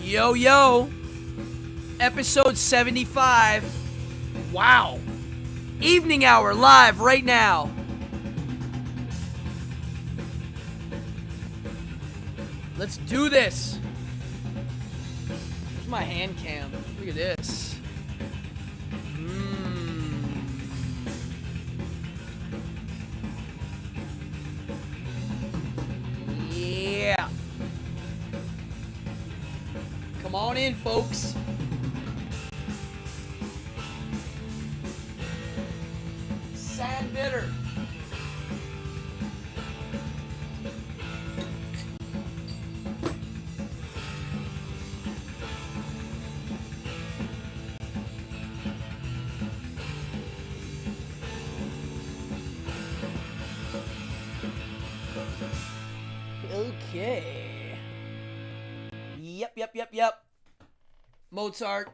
Yo, yo. Episode 75. Wow. Evening hour live right now. Let's do this. Here's my hand cam. Look at this. Yeah. Come on in, folks. Sad bitter. Okay. Yep. Mozart.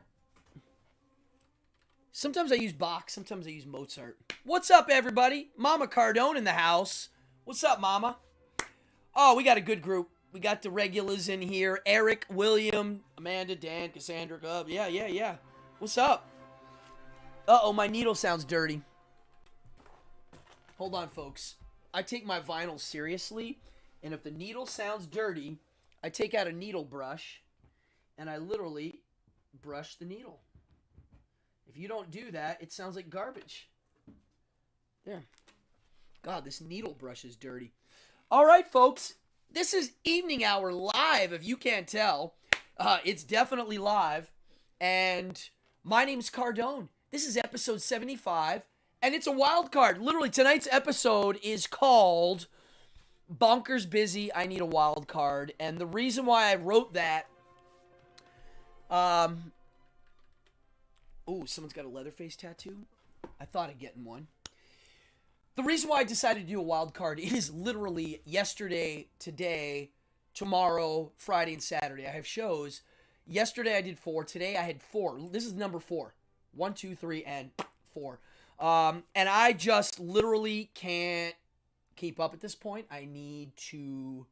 Sometimes I use Bach, sometimes I use Mozart. What's up, everybody? Mama Cardone in the house. What's up, Mama? Oh, we got a good group. We got the regulars in here. Eric, William, Amanda, Dan, Cassandra. Yeah. What's up? Uh-oh, my needle sounds dirty. Hold on, folks. I take my vinyl seriously, and if the needle sounds dirty, I take out a needle brush, and I literally brush the needle. If you don't do that, it sounds like garbage. There. God, this needle brush is dirty. All right, folks. This is Evening Hour Live, if you can't tell. It's definitely live. And my name's Cardone. This is episode 75. And it's a wild card. Literally, tonight's episode is called Bonkers Busy, I Need a Wild Card. And the reason why I wrote that... Ooh, someone's got a Leatherface tattoo? I thought of getting one. The reason why I decided to do a wild card is literally yesterday, today, tomorrow, Friday, and Saturday. I have shows. Yesterday I did 4. Today I had 4. This is number 4. 1, 2, 3, and 4. And I just literally can't keep up at this point. I need to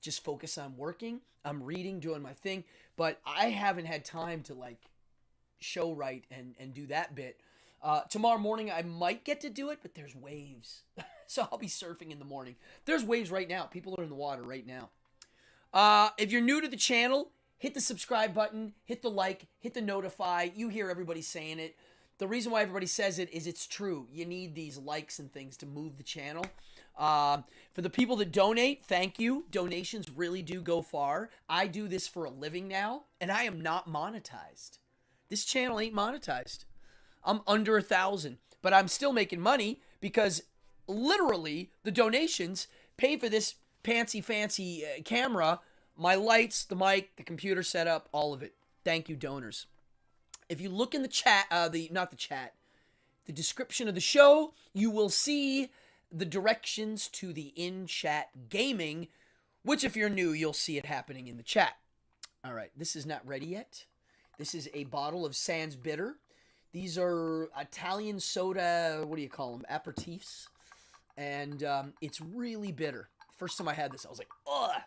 just focus on working. I'm reading, doing my thing. But I haven't had time to, show write and do that bit. Tomorrow morning I might get to do it, but there's waves. So I'll be surfing in the morning. There's waves right now. People are in the water right now. If you're new to the channel, hit the subscribe button, hit the like, hit the notify. You hear everybody saying it. The reason why everybody says it is it's true. You need these likes and things to move the channel. For the people that donate, thank you. Donations really do go far. I do this for a living now, and I am not monetized. This channel ain't monetized. I'm under 1,000, but I'm still making money because literally the donations pay for this fancy camera, my lights, the mic, the computer setup, all of it. Thank you, donors. If you look in the chat, the description of the show, you will see the directions to the in-chat gaming, which if you're new, you'll see it happening in the chat. All right, this is not ready yet. This is a bottle of Sans Bitter. These are Italian soda, what do you call them, aperitifs. And it's really bitter. First time I had this, I was like, ugh.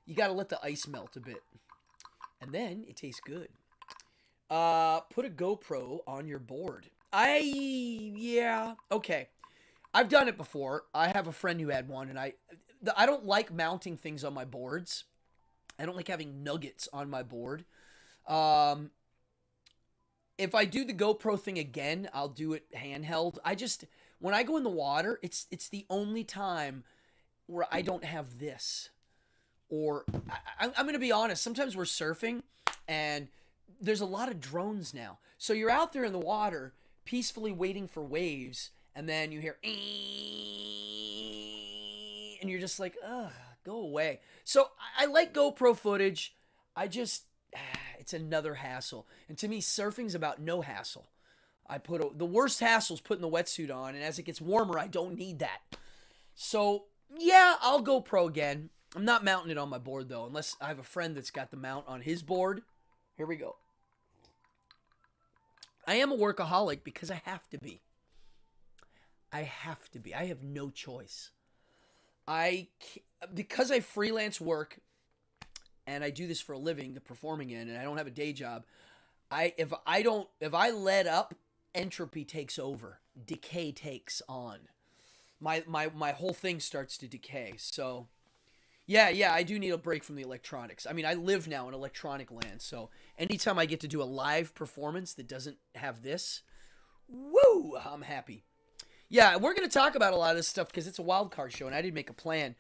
You got to let the ice melt a bit. And then it tastes good. Put a GoPro on your board. Okay. I've done it before. I have a friend who had one, and I don't like mounting things on my boards. I don't like having nuggets on my board. If I do the GoPro thing again, I'll do it handheld. When I go in the water, it's the only time where I don't have this. Or, I'm going to be honest, sometimes we're surfing, and there's a lot of drones now. So you're out there in the water, peacefully waiting for waves, and then you hear, and you're just like, ugh, go away. So I like GoPro footage. It's another hassle. And to me, surfing's about no hassle. The worst hassle is putting the wetsuit on, and as it gets warmer, I don't need that. So, yeah, I'll GoPro again. I'm not mounting it on my board, though, unless I have a friend that's got the mount on his board. Here we go. I am a workaholic because I have to be. I have no choice. Because I freelance work, and I do this for a living, the performing in, and I don't have a day job, if I let up, entropy takes over, decay takes on. My whole thing starts to decay. So yeah, I do need a break from the electronics. I mean, I live now in electronic land, so anytime I get to do a live performance that doesn't have this, woo, I'm happy. Yeah, we're going to talk about a lot of this stuff because it's a wild card show, and I didn't make a plan.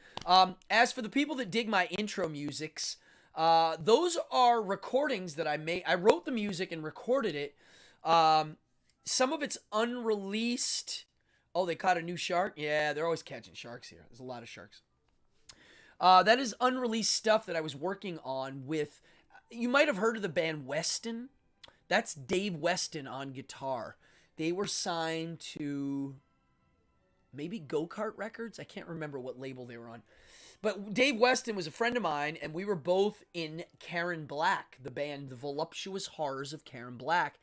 As for the people that dig my intro musics, those are recordings that I made. I wrote the music and recorded it. Some of it's unreleased. Oh, they caught a new shark? Yeah, they're always catching sharks here. There's a lot of sharks. That is unreleased stuff that I was working on with, you might have heard of the band Weston. That's Dave Weston on guitar. They were signed to maybe Go-Kart Records. I can't remember what label they were on. But Dave Weston was a friend of mine, and we were both in Karen Black, the band, The Voluptuous Horrors of Karen Black.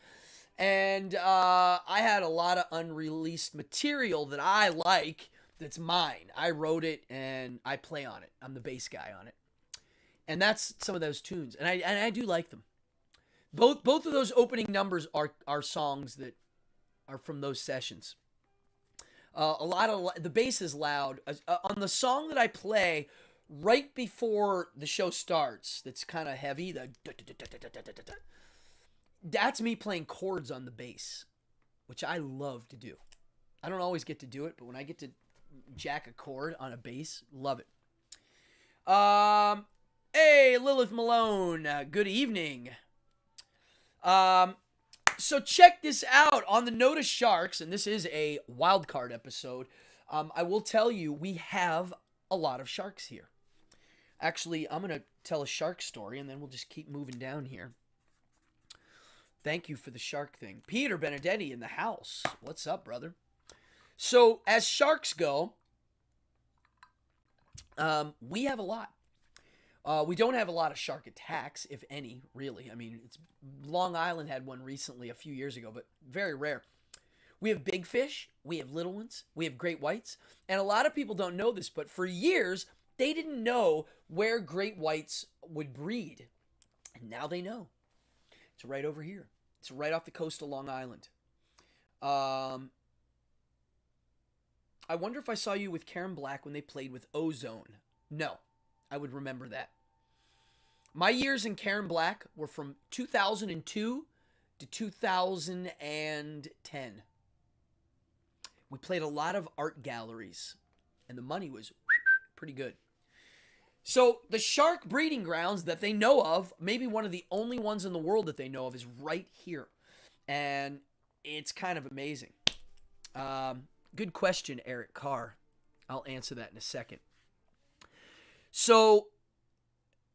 And I had a lot of unreleased material that I like. That's mine. I wrote it and I play on it. I'm the bass guy on it. And that's some of those tunes. And I do like them. Both of those opening numbers are songs that are from those sessions. The bass is loud. On the song that I play right before the show starts, that's kind of heavy, that's me playing chords on the bass, which I love to do. I don't always get to do it, but when I get to jack a chord on a bass, love it. Hey, Lilith Malone, good evening. So check this out. On the note of sharks, and this is a wild card episode, I will tell you we have a lot of sharks here. Actually, I'm going to tell a shark story, and then we'll just keep moving down here. Thank you for the shark thing. Peter Benedetti in the house. What's up, brother? So, as sharks go, we have a lot. We don't have a lot of shark attacks, if any, really. I mean, Long Island had one recently a few years ago, but very rare. We have big fish, we have little ones, we have great whites, and a lot of people don't know this, but for years, they didn't know where great whites would breed. And now they know. It's right over here. It's right off the coast of Long Island. I wonder if I saw you with Karen Black when they played with Ozone. No, I would remember that. My years in Karen Black were from 2002 to 2010. We played a lot of art galleries, and the money was pretty good. So the shark breeding grounds that they know of, maybe one of the only ones in the world that they know of, is right here. And it's kind of amazing. Good question, Eric Carr. I'll answer that in a second. So,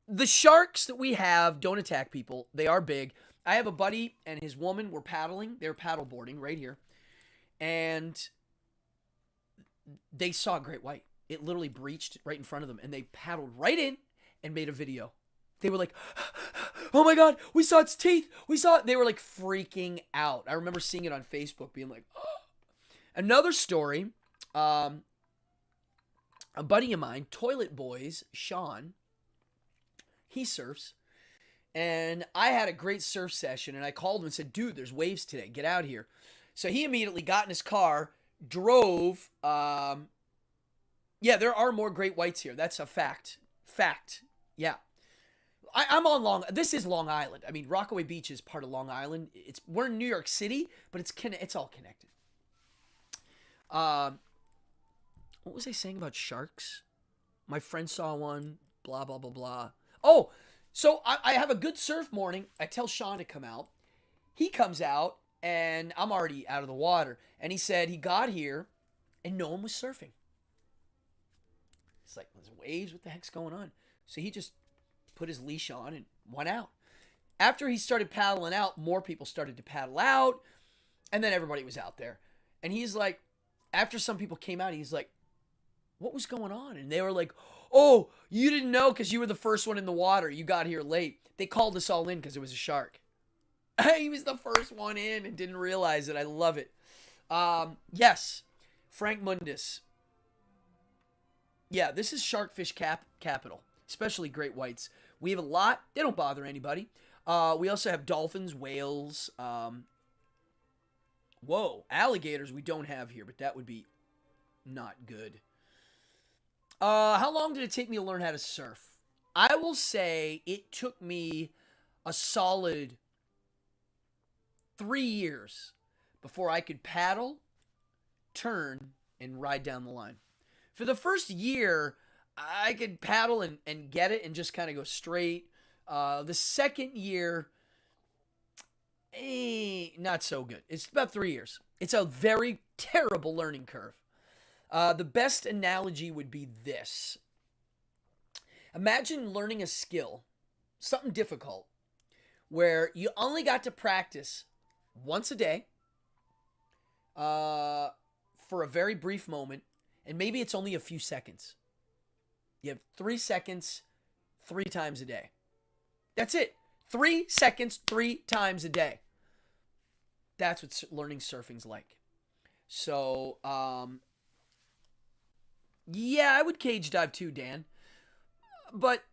the sharks that we have don't attack people. They are big. I have a buddy and his woman were paddling. They were paddleboarding right here. And they saw a great white. It literally breached right in front of them. And they paddled right in and made a video. They were like, oh my God, we saw its teeth. We saw it. They were like freaking out. I remember seeing it on Facebook being like, oh. Another story, a buddy of mine, Toilet Boys, Sean, he surfs, and I had a great surf session, and I called him and said, dude, there's waves today, get out here. So he immediately got in his car, drove, yeah, there are more great whites here, that's a fact, yeah. I'm on this is Long Island. I mean, Rockaway Beach is part of Long Island. We're in New York City, but it's all connected. What was I saying about sharks? My friend saw one, blah, blah, blah, blah. Oh, so I have a good surf morning. I tell Sean to come out. He comes out, and I'm already out of the water. And he said he got here, and no one was surfing. It's like, there's waves, what the heck's going on? So he just put his leash on and went out. After he started paddling out, more people started to paddle out, and then everybody was out there. And he's like, after some people came out, he's like, what was going on? And they were like, oh, you didn't know because you were the first one in the water. You got here late. They called us all in because it was a shark. He was the first one in and didn't realize it. I love it. Yes, Frank Mundus. Yeah, this is sharkfish capital, especially great whites. We have a lot. They don't bother anybody. We also have dolphins, whales. Alligators we don't have here, but that would be not good. How long did it take me to learn how to surf? I will say it took me a solid 3 years before I could paddle, turn, and ride down the line. For the first year, I could paddle and get it and just kind of go straight. The second year, not so good. It's about 3 years. It's a very terrible learning curve. The best analogy would be this. Imagine learning a skill, something difficult, where you only got to practice once a day for a very brief moment, and maybe it's only a few seconds. You have 3 seconds 3 times a day. That's it. 3 seconds 3 times a day. That's what learning surfing's like. So, yeah, I would cage dive too, Dan. But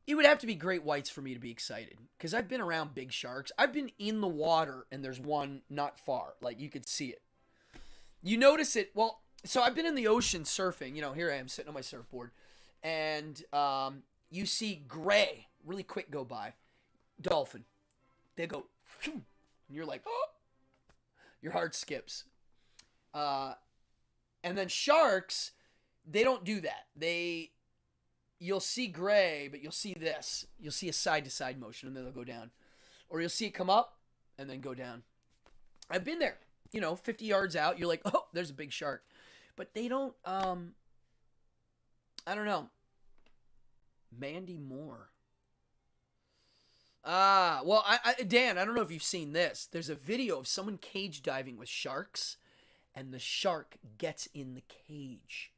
it would have to be great whites for me to be excited. Because I've been around big sharks. I've been in the water, and there's one not far. Like, you could see it. You notice it. Well, so I've been in the ocean surfing. You know, here I am sitting on my surfboard. And you see gray really quick go by. Dolphin. They go, and you're like, oh. Your heart skips. And then sharks, they don't do that. You'll see gray, but you'll see this. You'll see a side-to-side motion, and then they'll go down. Or you'll see it come up, and then go down. I've been there. 50 yards out, you're like, oh, there's a big shark. But they don't, I don't know. Mandy Moore. Well, Dan, I don't know if you've seen this. There's a video of someone cage diving with sharks, and the shark gets in the cage.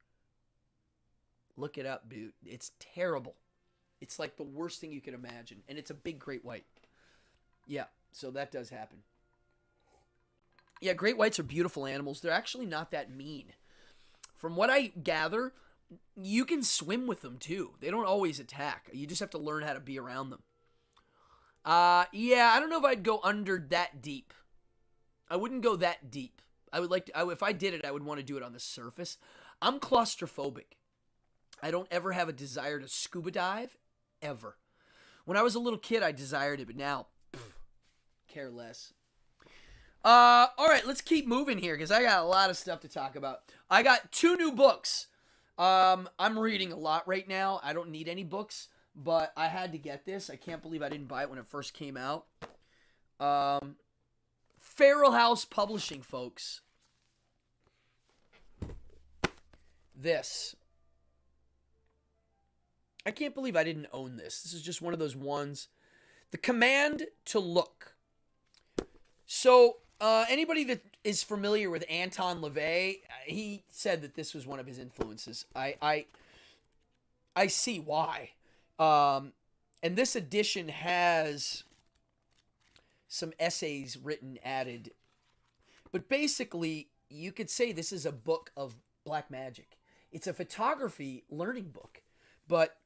Look it up, dude. It's terrible. It's like the worst thing you could imagine, and it's a big great white. Yeah, so that does happen. Yeah, great whites are beautiful animals. They're actually not that mean. From what I gather, you can swim with them too. They don't always attack. You just have to learn how to be around them. Yeah, I don't know if I'd go under that deep. I wouldn't go that deep. I would like to, if I did it, I would want to do it on the surface. I'm claustrophobic. I don't ever have a desire to scuba dive, ever. When I was a little kid, I desired it, but now, care less. All right, let's keep moving here, because I got a lot of stuff to talk about. I got 2 new books. I'm reading a lot right now. I don't need any books, but I had to get this. I can't believe I didn't buy it when it first came out. Feral House Publishing, folks. This. I can't believe I didn't own this. This is just one of those ones. The Command to Look. So, anybody that is familiar with Anton LaVey, he said that this was one of his influences. I see why. And this edition has some essays written, added. But basically, you could say this is a book of black magic. It's a photography learning book. But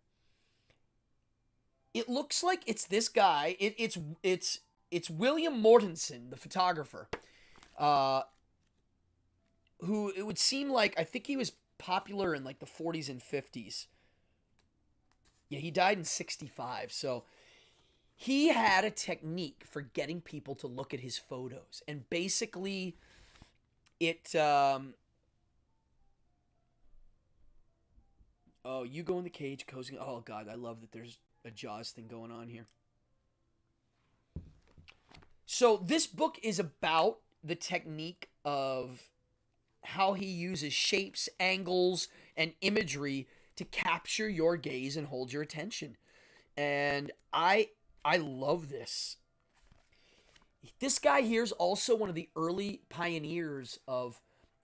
it looks like it's this guy. It's William Mortensen, the photographer, who it would seem like, I think he was popular in like the 40s and 50s. Yeah, he died in 65. So he had a technique for getting people to look at his photos. And basically it, oh, you go in the cage, cozy. Oh God, I love that there's a Jaws thing going on here. So this book is about the technique of how he uses shapes, angles, and imagery to capture your gaze and hold your attention. And I love this. This guy here is also one of the early pioneers of,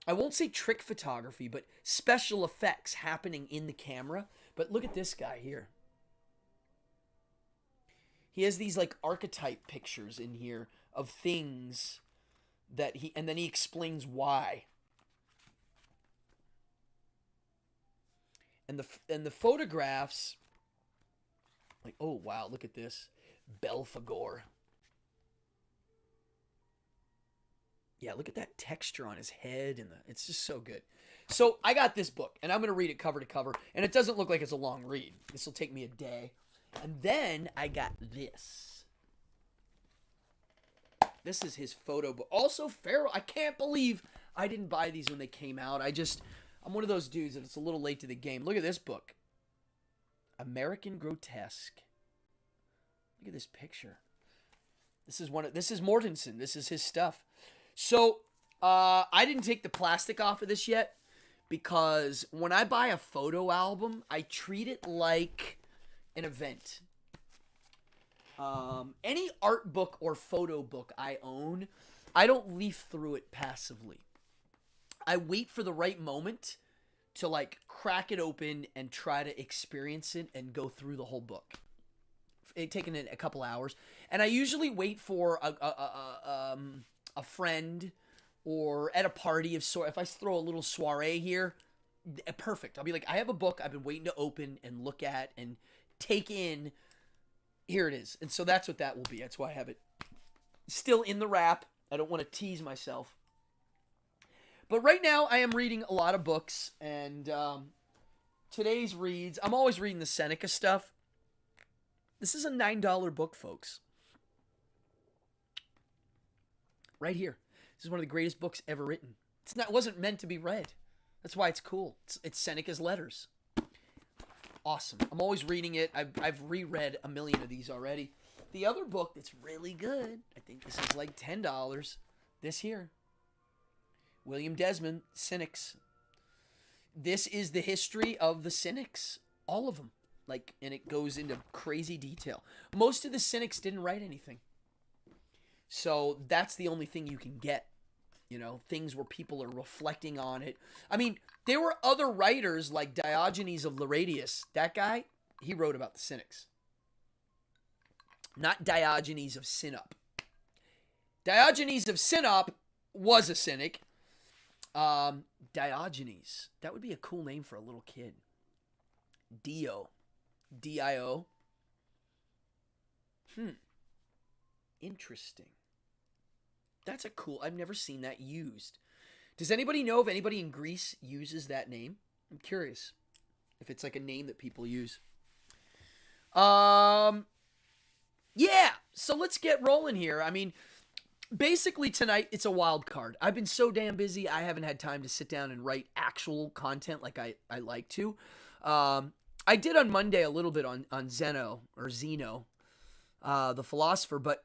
I won't say trick photography, but special effects happening in the camera. But look at this guy here. He has these like archetype pictures in here of things that and then he explains why. And the photographs Like, oh, wow, look at this. Belphegor. Yeah, look at that texture on his head. It's just so good. So I got this book, and I'm going to read it cover to cover. And it doesn't look like it's a long read. This will take me a day. And then I got this. This is his photo book. Also, Pharaoh. I can't believe I didn't buy these when they came out. I'm one of those dudes that it's a little late to the game. Look at this book. American Grotesque. Look at this picture. This is Mortensen. This is his stuff. So, I didn't take the plastic off of this yet because when I buy a photo album, I treat it like an event. Any art book or photo book I own, I don't leaf through it passively. I wait for the right moment to like crack it open and try to experience it and go through the whole book. It taken a couple hours, and I usually wait for a friend or at a party if I throw a little soiree here, perfect. I'll be like, I have a book I've been waiting to open and look at and take in. Here it is. And so that's what that will be. That's why I have it still in the wrap. I don't want to tease myself. But right now I am reading a lot of books, and today's reads, I'm always reading the Seneca stuff. This is a $9 book, folks. Right here. This is one of the greatest books ever written. It wasn't meant to be read. That's why it's cool. It's Seneca's letters. Awesome. I'm always reading it. I've reread a million of these already. The other book that's really good, I think this is like $10. This here. William Desmond, Cynics. This is the history of the Cynics. All of them. And it goes into crazy detail. Most of the Cynics didn't write anything. So that's the only thing you can get. Things where people are reflecting on it. I mean, there were other writers like Diogenes of Laertius. That guy, he wrote about the Cynics. Not Diogenes of Sinope. Diogenes of Sinope was a Cynic. Diogenes. That would be a cool name for a little kid. Dio. D-I-O. Interesting. That's I've never seen that used. Does anybody know if anybody in Greece uses that name? I'm curious if it's like a name that people use. Yeah, so let's get rolling here. I mean, basically tonight it's a wild card. I've been so damn busy, I haven't had time to sit down and write actual content like I like to. I did on Monday a little bit on Zeno, the philosopher, but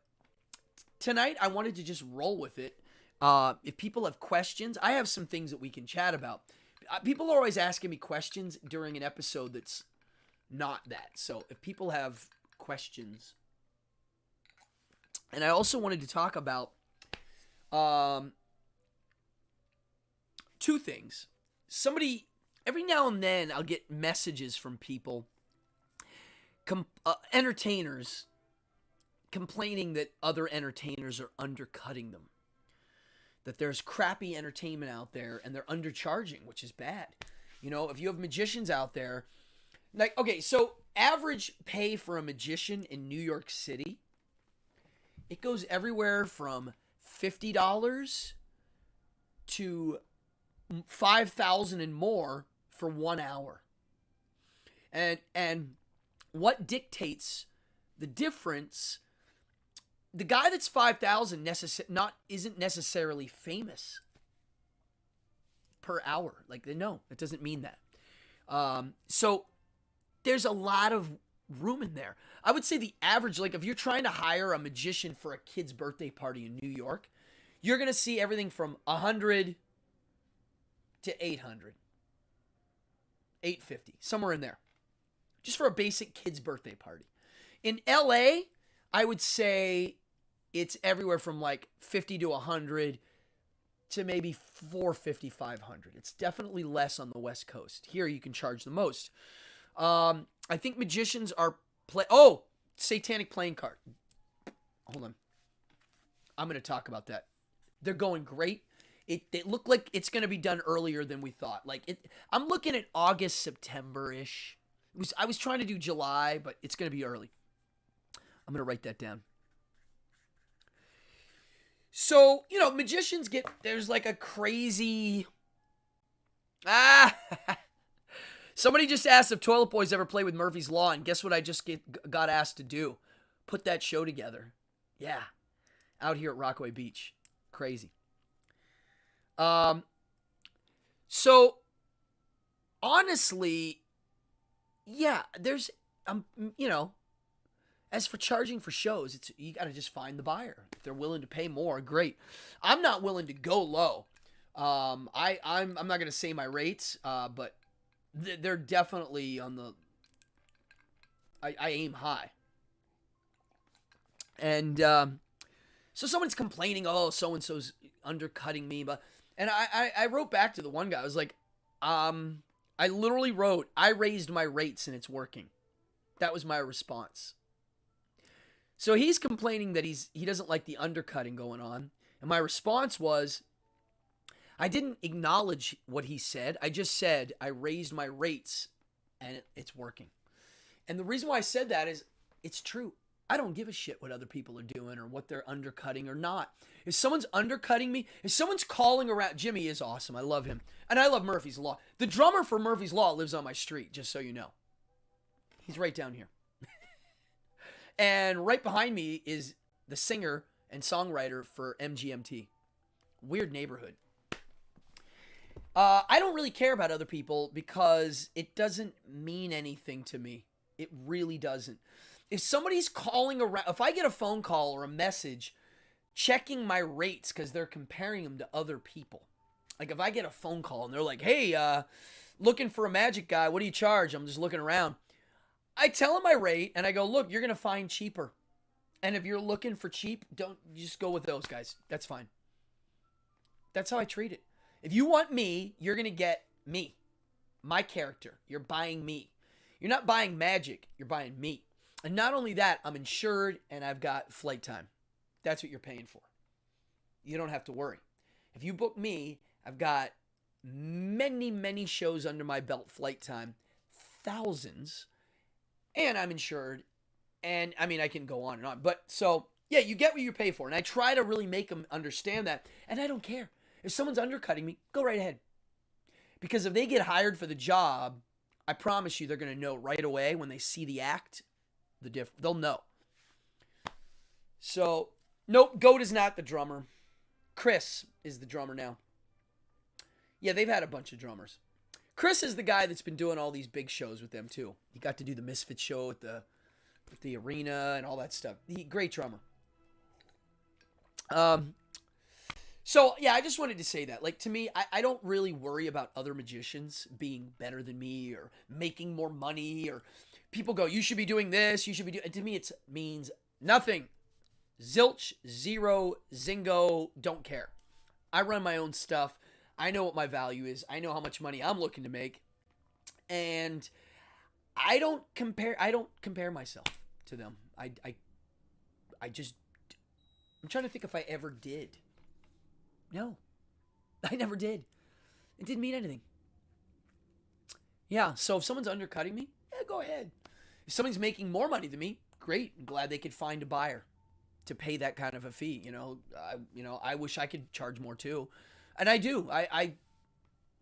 tonight I wanted to just roll with it. If people have questions, I have some things that we can chat about. People are always asking me questions during an episode that's not that. So if people have questions. And I also wanted to talk about two things. Every now and then I'll get messages from people, entertainers, complaining that other entertainers are undercutting them. That there's crappy entertainment out there and they're undercharging, which is bad. If you have magicians out there, so average pay for a magician in New York City, it goes everywhere from $50 to $5,000 and more for 1 hour. And what dictates the difference? The guy that's 5,000 isn't necessarily famous per hour. No, it doesn't mean that. So there's a lot of room in there. I would say the average, if you're trying to hire a magician for a kid's birthday party in New York, you're going to see everything from 100 to 800, 850, somewhere in there, just for a basic kid's birthday party. In LA, I would say it's everywhere from 50 to 100 to maybe 450, 500. It's definitely less on the West Coast. Here you can charge the most. I think magicians are satanic playing card. Hold on. I'm going to talk about that. They're going great. It looked like it's going to be done earlier than we thought. I'm looking at August, September-ish. I was trying to do July, but it's going to be early. I'm going to write that down. So, magicians there's like a crazy... Somebody just asked if Toilet Boys ever play with Murphy's Law, and guess what I just got asked to do? Put that show together. Yeah. Out here at Rockaway Beach. Crazy. So, honestly, yeah, there's, as for charging for shows, you got to just find the buyer. If they're willing to pay more, great. I'm not willing to go low. I'm not going to say my rates, but they're definitely on the, I aim high. And, so someone's complaining, oh, so-and-so's undercutting me, and I wrote back to the one guy. I was like, I literally wrote, I raised my rates and it's working. That was my response. So he's complaining that he doesn't like the undercutting going on. And my response was, I didn't acknowledge what he said. I just said, I raised my rates and it's working. And the reason why I said that is it's true. I don't give a shit what other people are doing or what they're undercutting or not. If someone's undercutting me, if someone's calling around, Jimmy is awesome. I love him. And I love Murphy's Law. The drummer for Murphy's Law lives on my street, just so you know. He's right down here. And right behind me is the singer and songwriter for MGMT. Weird neighborhood. I don't really care about other people because it doesn't mean anything to me. It really doesn't. If somebody's calling around, if I get a phone call or a message checking my rates because they're comparing them to other people. Like if I get a phone call and they're like, hey, looking for a magic guy, what do you charge? I'm just looking around. I tell them my rate and I go, look, you're going to find cheaper. And if you're looking for cheap, don't just go with those guys. That's fine. That's how I treat it. If you want me, you're going to get me, my character. You're buying me. You're not buying magic. You're buying me. And not only that, I'm insured and I've got flight time. That's what you're paying for. You don't have to worry. If you book me, I've got many, many shows under my belt, flight time, thousands, and I'm insured. And I mean, I can go on and on. But so, yeah, you get what you pay for. And I try to really make them understand that. And I don't care. If someone's undercutting me, go right ahead. Because if they get hired for the job, I promise you they're going to know right away when they see the act. They'll know. So, nope, Goat is not the drummer. Chris is the drummer now. Yeah, they've had a bunch of drummers. Chris is the guy that's been doing all these big shows with them too. He got to do the Misfits show at the arena and all that stuff. Great drummer. So, yeah, I just wanted to say that. Like, to me, I don't really worry about other magicians being better than me or making more money or people go, you should be doing this, you should be doing... To me, it means nothing. Zilch, zero, zingo, don't care. I run my own stuff. I know what my value is. I know how much money I'm looking to make. And I don't compare myself to them. I'm trying to think if I ever did. No, I never did. It didn't mean anything. Yeah, so if someone's undercutting me, yeah, go ahead. If somebody's making more money than me, great. I'm glad they could find a buyer to pay that kind of a fee. I wish I could charge more too. And I do. I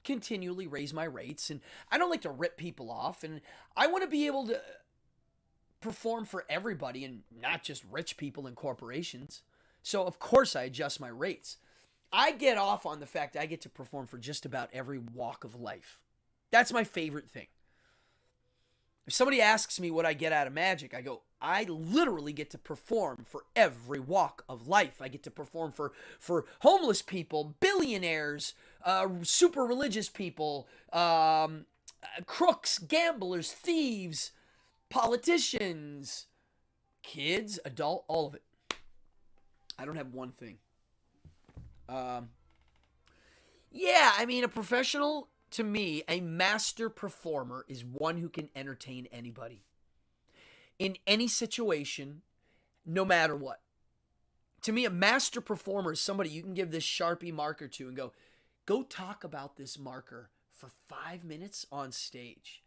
continually raise my rates, and I don't like to rip people off, and I want to be able to perform for everybody and not just rich people and corporations. So, of course, I adjust my rates. I get off on the fact I get to perform for just about every walk of life. That's my favorite thing. If somebody asks me what I get out of magic, I go, I literally get to perform for every walk of life. I get to perform for homeless people, billionaires, super religious people, crooks, gamblers, thieves, politicians, kids, adult, all of it. I don't have one thing. Yeah, I mean, a professional, to me, a master performer is one who can entertain anybody. In any situation, no matter what. To me, a master performer is somebody you can give this Sharpie marker to and go talk about this marker for 5 minutes on stage.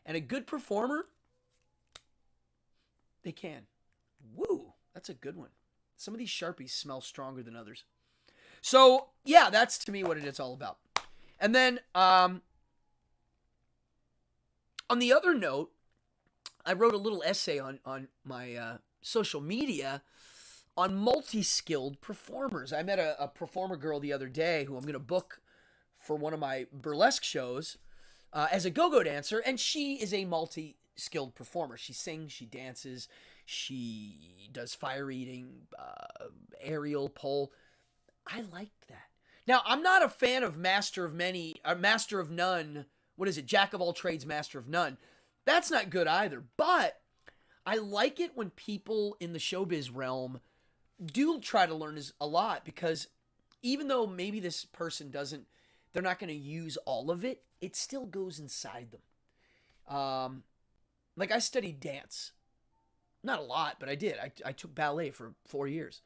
And a good performer, they can. Woo, that's a good one. Some of these Sharpies smell stronger than others. So, yeah, that's to me what it's all about. And then, on the other note, I wrote a little essay on my social media on multi-skilled performers. I met a performer girl the other day who I'm going to book for one of my burlesque shows as a go-go dancer, and she is a multi-skilled performer. She sings, she dances, she does fire eating, aerial pole. I liked that. Now, I'm not a fan of master of none. What is it? Jack of all trades, master of none. That's not good either. But I like it when people in the showbiz realm do try to learn a lot, because even though maybe this person they're not going to use all of it, it still goes inside them. Like I studied dance. Not a lot, but I did. I took ballet for 4 years.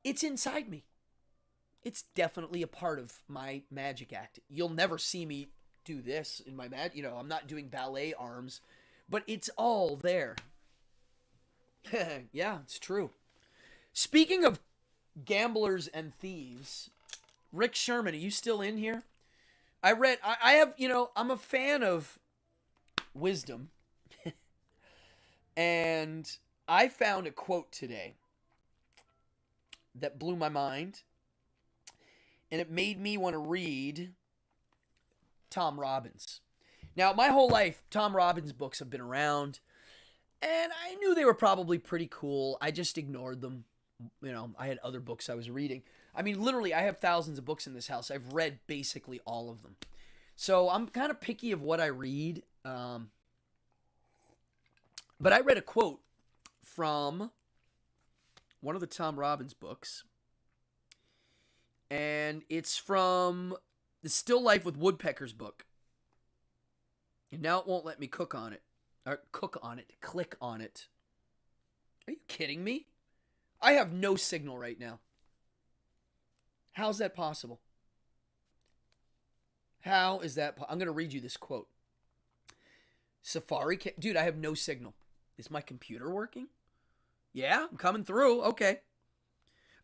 It's inside me. It's definitely a part of my magic act. You'll never see me do this in my I'm not doing ballet arms, but it's all there. Yeah, it's true. Speaking of gamblers and thieves, Rick Sherman, are you still in here? I have, I'm a fan of wisdom. And I found a quote today that blew my mind. And it made me want to read Tom Robbins. Now, my whole life, Tom Robbins books have been around. And I knew they were probably pretty cool. I just ignored them. I had other books I was reading. I mean, literally, I have thousands of books in this house. I've read basically all of them. So I'm kind of picky of what I read. But I read a quote from one of the Tom Robbins books. And it's from the Still Life with Woodpeckers book. And now it won't let me click on it. Are you kidding me? I have no signal right now. How's that possible? How is that? I'm going to read you this quote. Safari, dude, I have no signal. Is my computer working? Yeah, I'm coming through. Okay.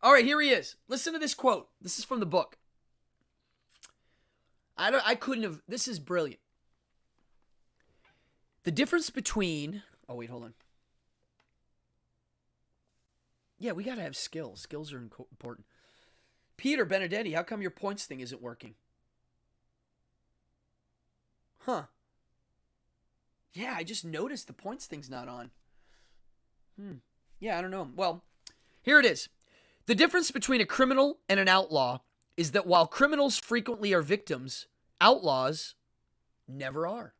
All right, here he is. Listen to this quote. This is from the book. This is brilliant. The difference between, hold on. Yeah, we got to have skills. Skills are important. Peter Benedetti, how come your points thing isn't working? Huh. Yeah, I just noticed the points thing's not on. Yeah, I don't know. Well, here it is. The difference between a criminal and an outlaw is that while criminals frequently are victims, outlaws never are.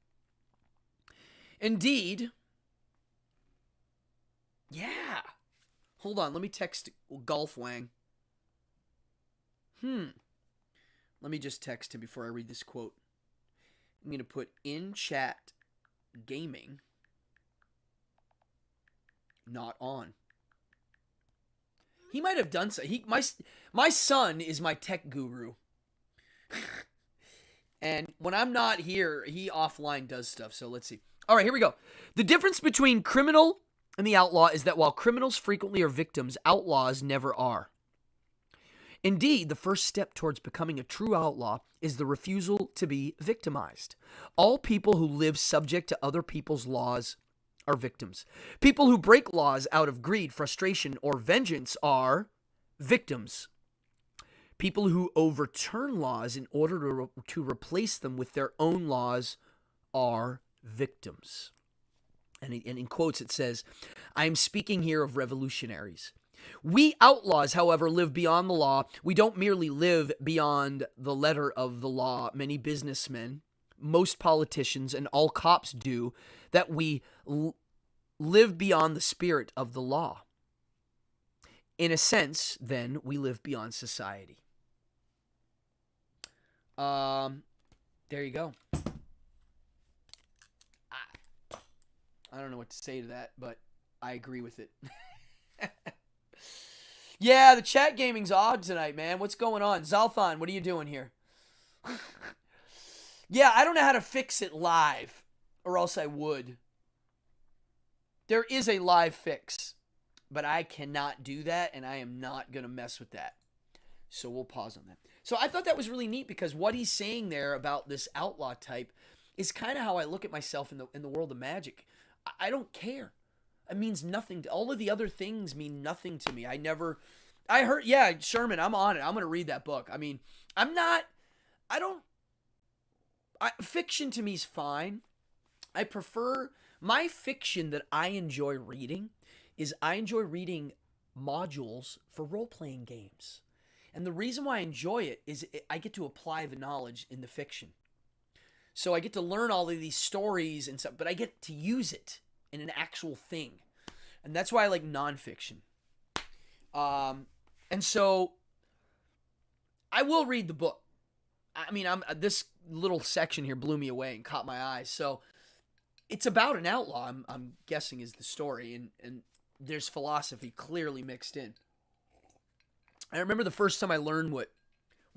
Indeed, yeah. Hold on, let me text Golf Wang. Let me just text him before I read this quote. I'm going to put in chat gaming not on. He might have done so. My son is my tech guru. And when I'm not here, he offline does stuff. So let's see. All right, here we go. The difference between criminal and the outlaw is that while criminals frequently are victims, outlaws never are. Indeed, the first step towards becoming a true outlaw is the refusal to be victimized. All people who live subject to other people's laws are victims. People who break laws out of greed, frustration, or vengeance are victims. People who overturn laws in order to replace them with their own laws are victims. And in quotes it says, I am speaking here of revolutionaries. We outlaws, however, live beyond the law. We don't merely live beyond the letter of the law. Many businessmen, most politicians, and all cops do, that we live beyond the spirit of the law. In a sense, then, we live beyond society. There you go. I don't know what to say to that, but I agree with it. Yeah, the chat gaming's odd tonight, man. What's going on? Zalthan, what are you doing here? Yeah, I don't know how to fix it live, or else I would. There is a live fix, but I cannot do that, and I am not going to mess with that. So we'll pause on that. So I thought that was really neat because what he's saying there about this outlaw type is kind of how I look at myself in the world of magic. I don't care. It means nothing. All of the other things mean nothing to me. I heard, yeah, Sherman, I'm on it. I'm going to read that book. I mean, fiction to me is fine. I prefer, my fiction that I enjoy reading is I enjoy reading modules for role-playing games. And the reason why I enjoy it is I get to apply the knowledge in the fiction. So I get to learn all of these stories and stuff, but I get to use it in an actual thing. And that's why I like nonfiction. And so I will read the book. I mean, this little section here blew me away and caught my eyes. So it's about an outlaw, I'm guessing is the story, and there's philosophy clearly mixed in. I remember the first time I learned what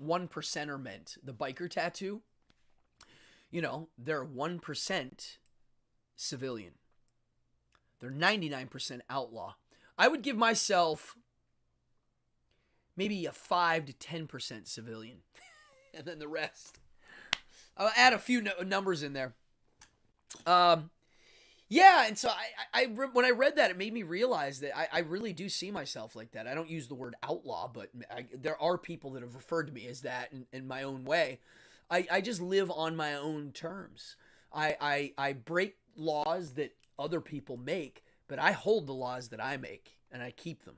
1%er meant, the biker tattoo. You know, they're 1% civilian. They're 99% outlaw. I would give myself maybe a 5 to 10% civilian. And then the rest. I'll add a few numbers in there. Yeah, and so when I read that, it made me realize that I really do see myself like that. I don't use the word outlaw, but there are people that have referred to me as that in my own way. I just live on my own terms. I break laws that other people make, but I hold the laws that I make, and I keep them.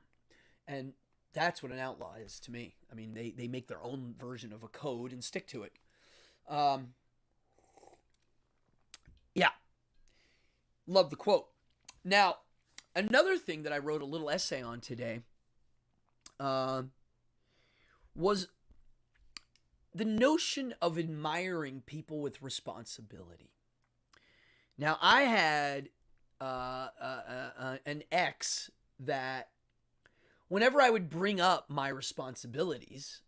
And that's what an outlaw is to me. I mean, they make their own version of a code and stick to it. Yeah. Love the quote. Now, another thing that I wrote a little essay on today was the notion of admiring people with responsibility. Now, I had an ex that whenever I would bring up my responsibilities,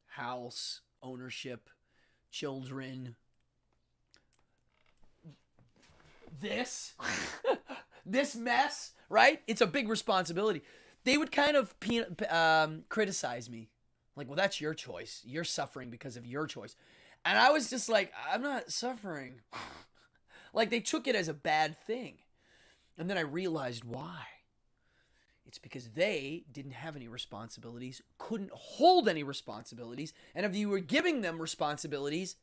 house, ownership, children, this mess, right? It's a big responsibility. They would kind of criticize me. Like, well, that's your choice. You're suffering because of your choice. And I was just like, I'm not suffering. Like, they took it as a bad thing. And then I realized why. It's because they didn't have any responsibilities, couldn't hold any responsibilities, and if you were giving them responsibilities,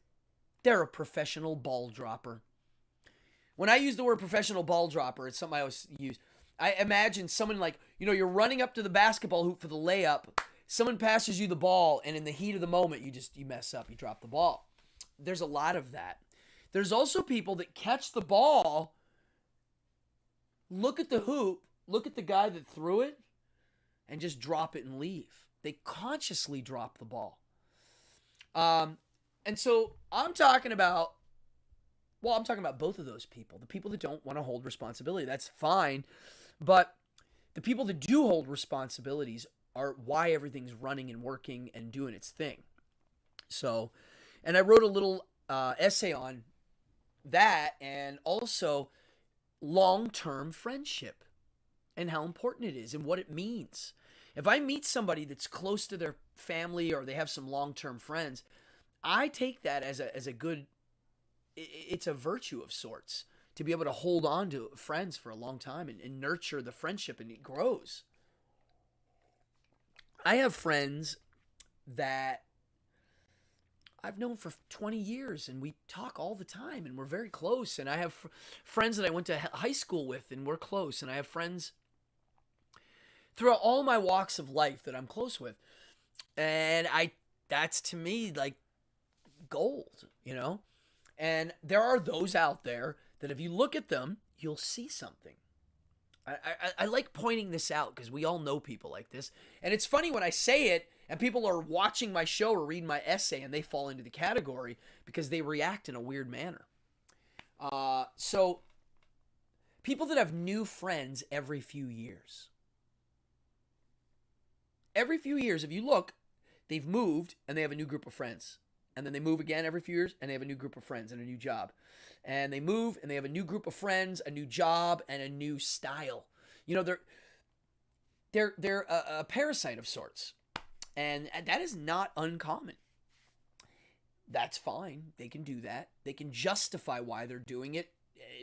they're a professional ball dropper. When I use the word professional ball dropper, it's something I always use. I imagine someone like, you're running up to the basketball hoop for the layup, someone passes you the ball, and in the heat of the moment, you mess up, you drop the ball. There's a lot of that. There's also people that catch the ball, look at the hoop, look at the guy that threw it, and just drop it and leave. They consciously drop the ball. And so I'm talking about both of those people. The people that don't want to hold responsibility, that's fine. But the people that do hold responsibilities are why everything's running and working and doing its thing. So, and I wrote a little essay on that, and also long-term friendship and how important it is and what it means. If I meet somebody that's close to their family or they have some long-term friends, I take that as a good, it's a virtue of sorts to be able to hold on to friends for a long time and nurture the friendship, and it grows. I have friends that I've known for 20 years, and we talk all the time, and we're very close. And I have friends that I went to high school with, and we're close. And I have friends throughout all my walks of life that I'm close with. And that's to me like gold, And there are those out there that if you look at them, you'll see something. I like pointing this out because we all know people like this. And it's funny when I say it and people are watching my show or reading my essay and they fall into the category because they react in a weird manner. So people that have new friends every few years. Every few years, if you look, they've moved and they have a new group of friends. And then they move again every few years, and they have a new group of friends and a new job. And they move, and they have a new group of friends, a new job, and a new style. You know, they're a parasite of sorts, and that is not uncommon. That's fine. They can do that. They can justify why they're doing it.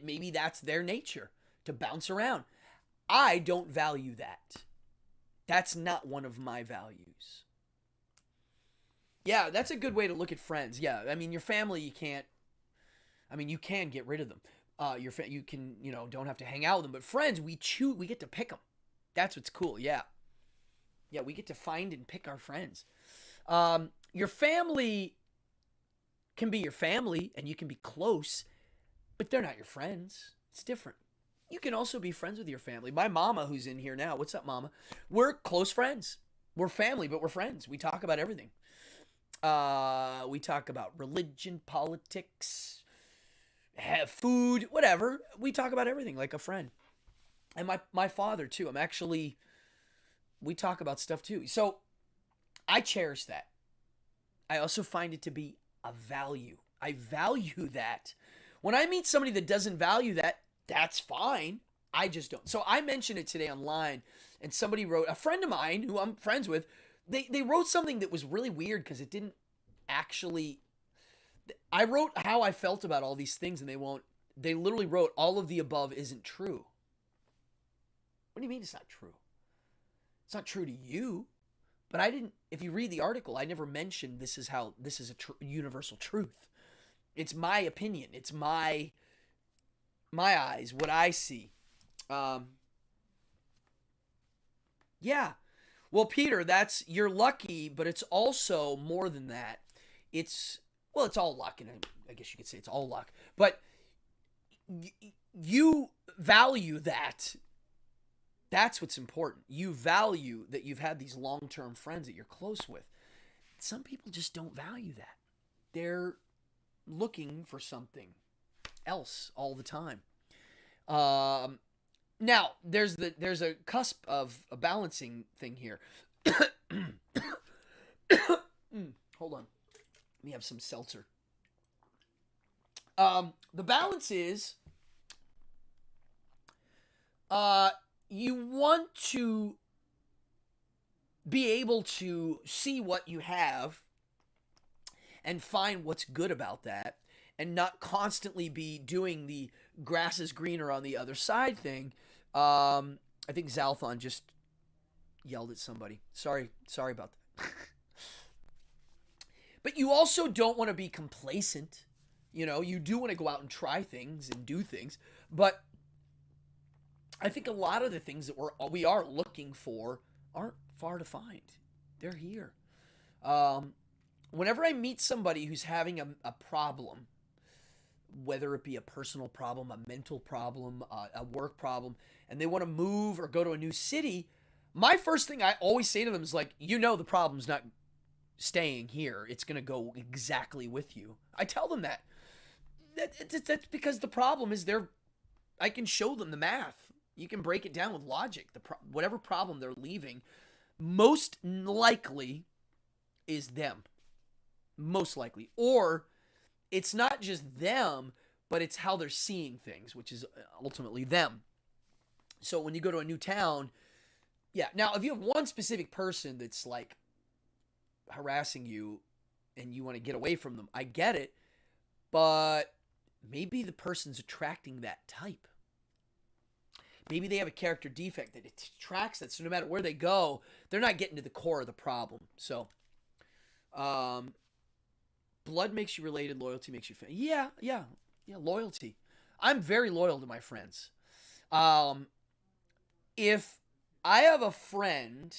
Maybe that's their nature, to bounce around. I don't value that. That's not one of my values. Yeah, that's a good way to look at friends. Yeah, I mean, your family, you can't. I mean, you can get rid of them. You can, don't have to hang out with them. But friends, we choose. We get to pick them. That's what's cool. Yeah, yeah, we get to find and pick our friends. Your family can be your family, and you can be close, but they're not your friends. It's different. You can also be friends with your family. My mama, who's in here now, what's up, mama? We're close friends. We're family, but we're friends. We talk about everything. We talk about religion, politics, food, whatever. We talk about everything like a friend. And my father, too. We talk about stuff, too. So I cherish that. I also find it to be a value. I value that. When I meet somebody that doesn't value that, that's fine. I just don't. So I mentioned it today online, and somebody wrote, a friend of mine who I'm friends with, they wrote something that was really weird because it didn't actually. I wrote how I felt about all these things, and they literally wrote, all of the above isn't true. What do you mean it's not true? It's not true to you. But I didn't, if you read the article, I never mentioned this is a universal truth. It's my opinion. It's my eyes, what I see. Yeah. Well, Peter, you're lucky, but it's also more than that. It's all luck, and I guess you could say it's all luck. But you value that. That's what's important. You value that you've had these long-term friends that you're close with. Some people just don't value that. They're looking for something else all the time. Now, there's a cusp of a balancing thing here. Hold on. Let me have some seltzer. The balance is you want to be able to see what you have and find what's good about that, and not constantly be doing the grass is greener on the other side thing. I think Zalthon just yelled at somebody. Sorry about that. But you also don't want to be complacent. You do want to go out and try things and do things, but I think a lot of the things that we are looking for aren't far to find. They're here. Whenever I meet somebody who's having a problem, whether it be a personal problem, a mental problem, a work problem, and they want to move or go to a new city, my first thing I always say to them is like, the problem's not staying here. It's going to go exactly with you. I tell them that. That's because the problem is I can show them the math. You can break it down with logic. Whatever problem they're leaving, most likely is them. Most likely. Or it's not just them, but it's how they're seeing things, which is ultimately them. So when you go to a new town, yeah. Now, if you have one specific person that's like harassing you and you want to get away from them, I get it. But maybe the person's attracting that type. Maybe they have a character defect that it attracts that, so no matter where they go, they're not getting to the core of the problem. So, blood makes you related, loyalty makes you family. Yeah, loyalty. I'm very loyal to my friends. If I have a friend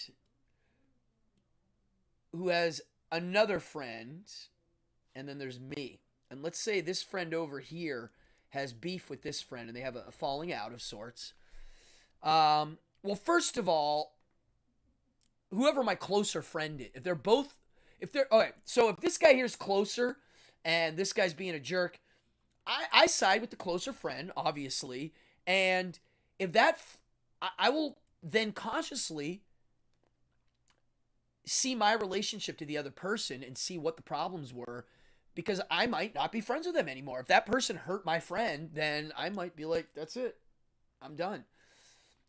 who has another friend, and then there's me, and let's say this friend over here has beef with this friend, and they have a falling out of sorts. Well, first of all, whoever my closer friend is, okay, so if this guy here is closer and this guy's being a jerk, I side with the closer friend, obviously. And if I will then consciously see my relationship to the other person and see what the problems were because I might not be friends with them anymore. If that person hurt my friend, then I might be like, that's it. I'm done.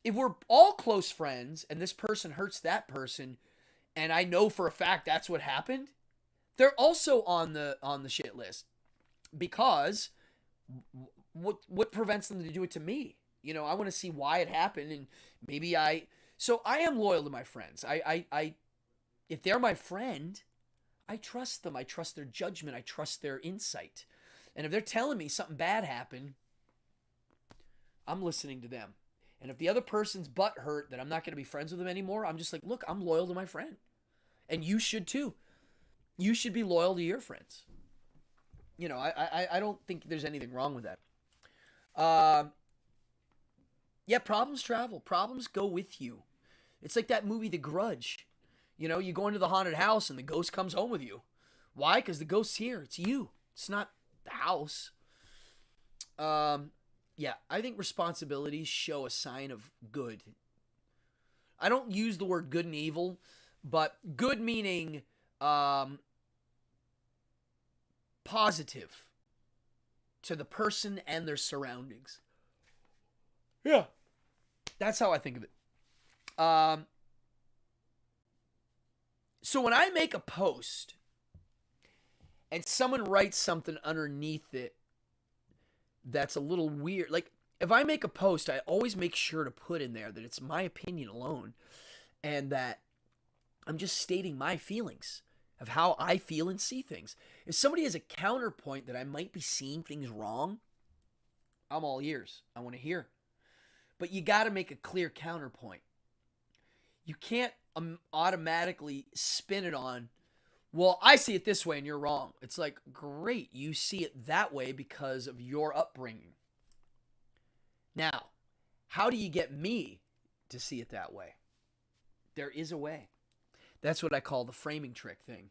If we're all close friends and this person hurts that person, and I know for a fact that's what happened, they're also on the shit list, because what prevents them to do it to me? You know, I want to see why it happened, and maybe so I am loyal to my friends. I if they're my friend, I trust them. I trust their judgment. I trust their insight. And if they're telling me something bad happened, I'm listening to them. And if the other person's butt hurt that I'm not going to be friends with them anymore, I'm just like, look, I'm loyal to my friend. And you should too. You should be loyal to your friends. You know, I don't think there's anything wrong with that. Yeah, problems travel. Problems go with you. It's like that movie, The Grudge. You know, you go into the haunted house and the ghost comes home with you. Why? Because the ghost's here. It's you. It's not the house. Yeah, I think responsibilities show a sign of good. I don't use the word good and evil, but good meaning positive to the person and their surroundings. Yeah. That's how I think of it. So when I make a post and someone writes something underneath it that's a little weird, like if I make a post, I always make sure to put in there that it's my opinion alone and that I'm just stating my feelings of how I feel and see things. If somebody has a counterpoint that I might be seeing things wrong, I'm all ears. I want to hear. But you got to make a clear counterpoint. You can't automatically spin it on, well, I see it this way and you're wrong. It's like, great, you see it that way because of your upbringing. Now, how do you get me to see it that way? There is a way. That's what I call the framing trick thing.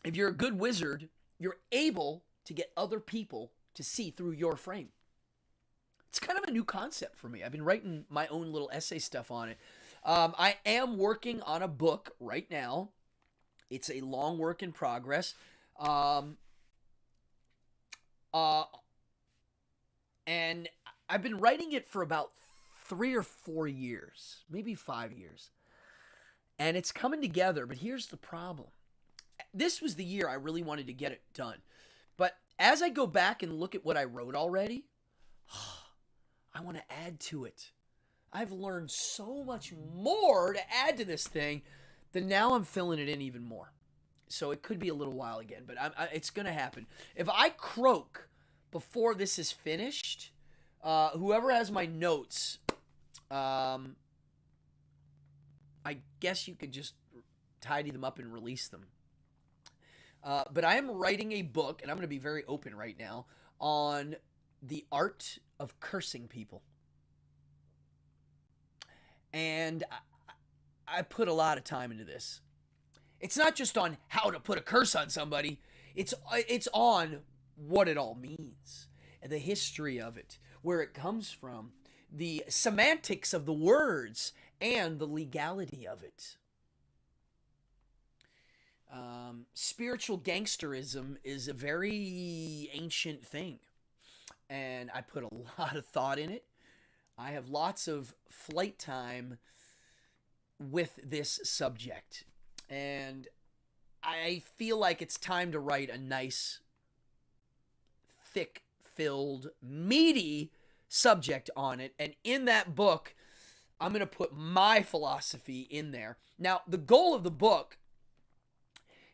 If you're a good wizard, you're able to get other people to see through your frame. It's kind of a new concept for me. I've been writing my own little essay stuff on it. I am working on a book right now. It's a long work in progress. And I've been writing it for about 3 or 4 years, maybe 5 years. And it's coming together, but here's the problem. This was the year I really wanted to get it done. But as I go back and look at what I wrote already, I want to add to it. I've learned so much more to add to this thing that now I'm filling it in even more. So it could be a little while again, but it's going to happen. If I croak before this is finished, whoever has my notes, I guess you could just tidy them up and release them. But I am writing a book, and I'm going to be very open right now, on the art of cursing people. And I put a lot of time into this. It's not just on how to put a curse on somebody. It's on what it all means, and the history of it, where it comes from, the semantics of the words, and the legality of it. Spiritual gangsterism is a very ancient thing, and I put a lot of thought in it. I have lots of flight time with this subject, and I feel like it's time to write a nice, thick-filled, meaty subject on it, and in that book, I'm going to put my philosophy in there. Now, the goal of the book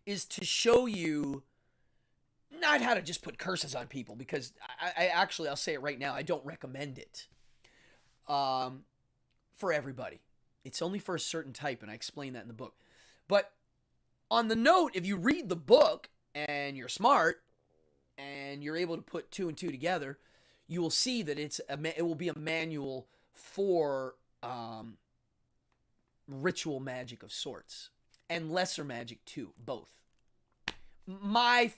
is to show you not how to just put curses on people, because I'll say it right now, I don't recommend it for everybody. It's only for a certain type, and I explain that in the book. But on the note, if you read the book and you're smart and you're able to put 2 and 2 together, you will see that it will be a manual for ritual magic of sorts, and lesser magic too, both. My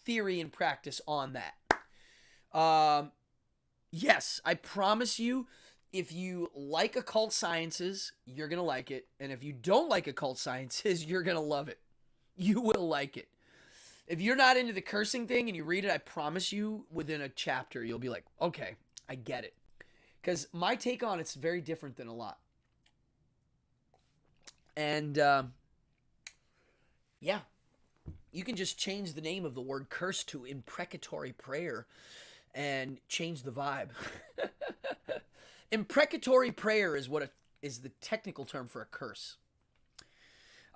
theory and practice on that. Yes, I promise you, if you like occult sciences, you're going to like it. And if you don't like occult sciences, you're going to love it. You will like it. If you're not into the cursing thing and you read it, I promise you, within a chapter, you'll be like, okay, I get it. Because my take on it's very different than a lot. And, yeah, you can just change the name of the word curse to imprecatory prayer and change the vibe. Imprecatory prayer is is the technical term for a curse.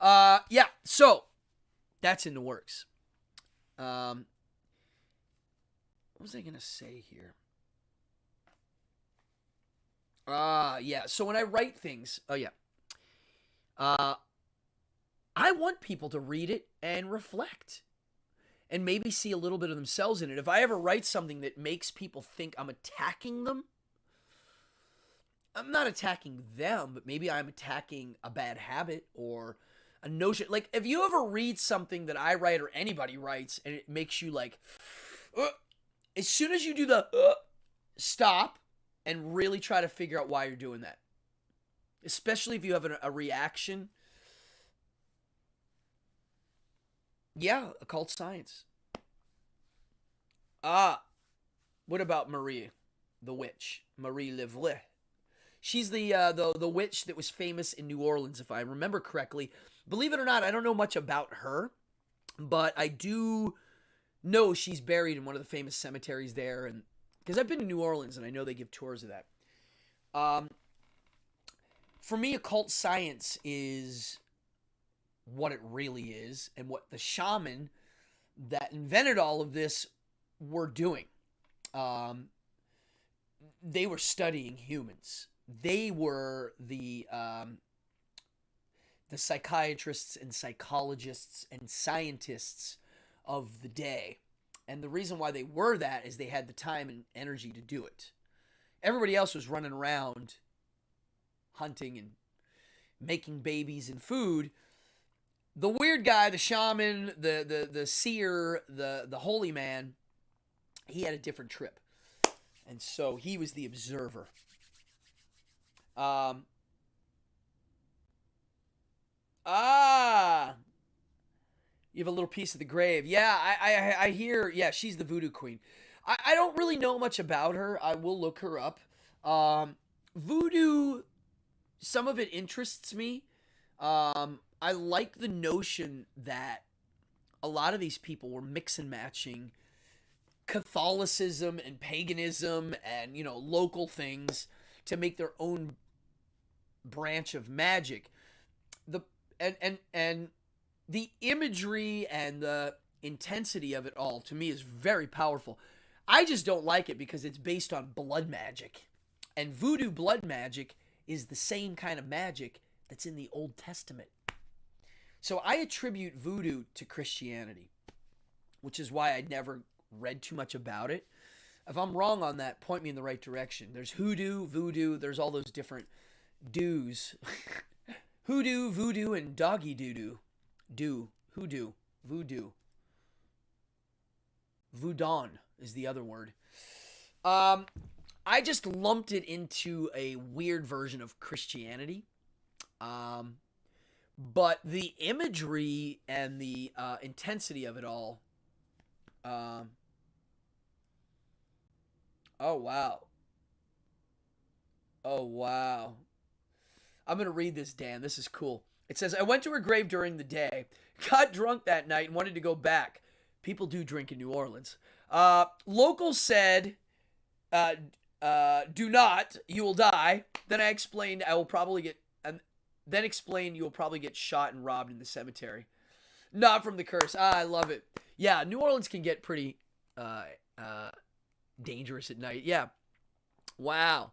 Yeah, so that's in the works. What was I going to say here? Yeah, so when I write things, I want people to read it and reflect and maybe see a little bit of themselves in it. If I ever write something that makes people think I'm attacking them, I'm not attacking them, but maybe I'm attacking a bad habit or a notion. Like, if you ever read something that I write or anybody writes and it makes you like, as soon as you do the stop and really try to figure out why you're doing that. Especially if you have a reaction. Yeah, occult science. What about Marie, the witch? Marie Levray. She's the witch that was famous in New Orleans, if I remember correctly. Believe it or not, I don't know much about her, but I do know she's buried in one of the famous cemeteries there, and because I've been to New Orleans and I know they give tours of that. For me, occult science is what it really is and what the shaman that invented all of this were doing. They were studying humans. They were the psychiatrists and psychologists and scientists of the day. And the reason why they were that is they had the time and energy to do it. Everybody else was running around hunting and making babies and food. The weird guy, the shaman, the seer, the holy man, he had a different trip. And so he was the observer. You have a little piece of the grave. Yeah, I hear, yeah, she's the voodoo queen. I don't really know much about her. I will look her up. Voodoo, some of it interests me. I like the notion that a lot of these people were mix and matching Catholicism and paganism and, local things to make their own branch of magic. And the imagery and the intensity of it all, to me, is very powerful. I just don't like it because it's based on blood magic. And voodoo blood magic is the same kind of magic that's in the Old Testament. So I attribute voodoo to Christianity, which is why I never read too much about it. If I'm wrong on that, point me in the right direction. There's hoodoo, voodoo, there's all those different doos. Hoodoo, voodoo, and doggy doo-doo. Hoodoo, voodoo. Voodoo is the other word. I just lumped it into a weird version of Christianity. But the imagery and the intensity of it all. Oh, wow. Oh, wow. I'm going to read this, Dan. This is cool. It says, I went to her grave during the day, got drunk that night, and wanted to go back. People do drink in New Orleans. Locals said, do not, you will die. Then I explained you will probably get shot and robbed in the cemetery. Not from the curse. I love it. Yeah, New Orleans can get pretty dangerous at night. Yeah. Wow.